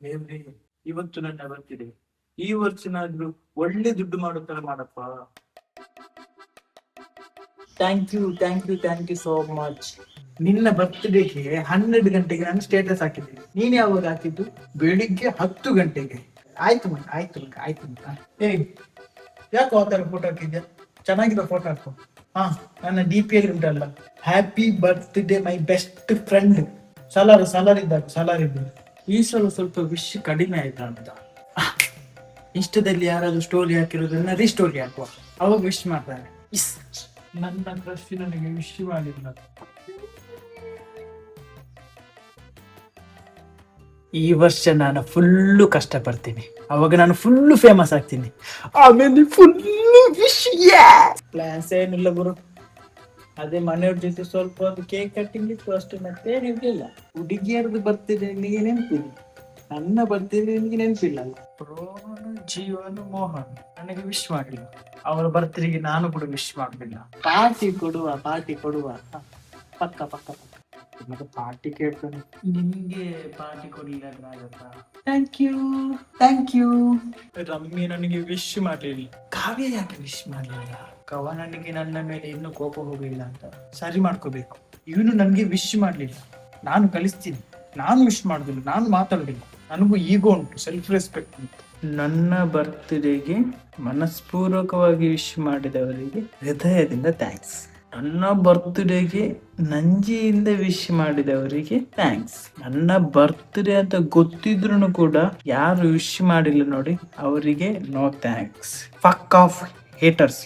ದೇವ್ರೇ, ಇವತ್ತು ನನ್ನ ಬರ್ತಿದೆ. ಈ ವರ್ಷನಾದ್ರೂ ಒಳ್ಳೆ ದುಡ್ಡು ಮಾಡೋ ತರ ಮಾಡಪ್ಪ. Thank you so much. ನಿನ್ನ ಬರ್ತ್ಡೇಗೆ 12 ಗಂಟೆಗೆ ನಾನು ಸ್ಟೇಟಸ್ ಹಾಕಿದ್ದೀನಿ. ನೀನ್ ಯಾವಾಗ ಹಾಕಿದ್ದು? ಬೆಳಿಗ್ಗೆ 10 ಗಂಟೆಗೆ. ಆಯ್ತು ಮಗ. ಏಯ್, ಯಾಕೆ ಆ ತರ ಫೋಟೋ ಹಾಕಿದ್ಯಾ? ಚೆನ್ನಾಗಿರೋ ಫೋಟೋ ಹಾಕು. ಹಾ, ನನ್ನ DP ಅಲ್ಲಿ ಉಂಟಲ್ಲ, happy birthday my best friend. Salaar ಇದ್ದಾಗ. ಈ ಸಲ ಸ್ವಲ್ಪ ವಿಶ್ ಕಡಿಮೆ ಆಯ್ತಾ ಅಂತ. ಇಷ್ಟದಲ್ಲಿ ಯಾರಾದ್ರೂ ಸ್ಟೋರಿ ಹಾಕಿರೋದನ್ನ ರೀಸ್ಟೋರಿ ಹಾಕುವ, ಅವಾಗ ವಿಶ್ ಮಾಡ್ತಾನೆ. ನನ್ನ ಕ್ರಶ್ ನನಗೆ ವಿಶ್ ಮಾಡಿಲ್ಲ. ಈ ವರ್ಷ ನಾನು ಫುಲ್ಲು ಕಷ್ಟಪಡ್ತೀನಿ, ಅವಾಗ ನಾನು ಫುಲ್ಲು ಫೇಮಸ್ ಆಗ್ತೀನಿ. ಆಮೇಲೆ ಫುಲ್ಲು ವಿಶ್. ಪ್ಲಾನ್ಸ್ ಏನಿಲ್ಲ ಗುರು, ಅದೇ ಮನೆಯವ್ರ ಜೊತೆ ಸ್ವಲ್ಪ ಒಂದು ಕೇಕ್ ಕಟ್ಟಿಂಗ್ ಇತ್ತು ಅಷ್ಟೇ, ಮತ್ತೆ ಏನಿರ್ಲಿಲ್ಲ. ಹುಡುಗಿಯರದು ಬರ್ತಿದೆ ನಿನಗೆ ನೆನಪಿಲ್ಲ, ನನ್ನ ಬರ್ತಿದೆ ನಿನಗೆ ನೆನಪಿಲ್ಲ. ರೋಹನ್, ಜೀವನ್, ಮೋಹನ್ ನನಗೆ ವಿಶ್ ಮಾಡಲಿಲ್ಲ. ಅವರ ಬರ್ತ್ಡೇಗೆ ನಾನು ಕೂಡ ವಿಶ್ ಮಾಡಲಿಲ್ಲ. ಪಾರ್ಟಿ ಕೊಡುವ ಪಕ್ಕ ಮತ್ತೆ ಪಾರ್ಟಿ ಕೇಳ್ತಾನೆ. ನಿಮ್ಗೆ ಪಾರ್ಟಿ ಕೊಡ್ಲಿಲ್ಲ ಆಗತ್ತಾ? Thank you. ರಮ್ಮಿ ನನಗೆ ವಿಶ್ ಮಾಡಲಿಲ್ಲ. ಕಾವ್ಯ ಯಾಕೆ ವಿಶ್ ಮಾಡಲಿಲ್ಲ? ಕವ ನನಗೆ ನನ್ನ ಮೇಲೆ ಇನ್ನೂ ಕೋಪ ಹೋಗಿಲ್ಲ ಅಂತ ಸರಿ ಮಾಡ್ಕೋಬೇಕು. ಇವನು ನನಗೆ ವಿಶ್ ಮಾಡಲಿಲ್ಲ, ನಾನು ಕಲಿಸ್ತೀನಿ. ನಾನು ವಿಶ್ ಮಾಡುದಿಲ್ಲ, ನಾನು ಮಾತಾಡುದಿಲ್ಲ. ನನಗೂ ಈಗೋ ಉಂಟು, ಸೆಲ್ಫ್ ರೆಸ್ಪೆಕ್ಟ್ ಉಂಟು. ನನ್ನ ಬರ್ತ್ಡೇಗೆ ಮನಸ್ಪೂರ್ವಕವಾಗಿ ವಿಶ್ ಮಾಡಿದವರಿಗೆ ಹೃದಯದಿಂದ ಥ್ಯಾಂಕ್ಸ್. ನನ್ನ ಬರ್ತ್ಡೇಗೆ ನಂಜಿಯಿಂದ ವಿಶ್ ಮಾಡಿದವರಿಗೆ ಥ್ಯಾಂಕ್ಸ್. ನನ್ನ ಬರ್ತ್ಡೇ ಅಂತ ಗೊತ್ತಿದ್ರು ಕೂಡ ಯಾರು ವಿಶ್ ಮಾಡಿಲ್ಲ ನೋಡಿ, ಅವರಿಗೆ no thanks. Fuck off haters.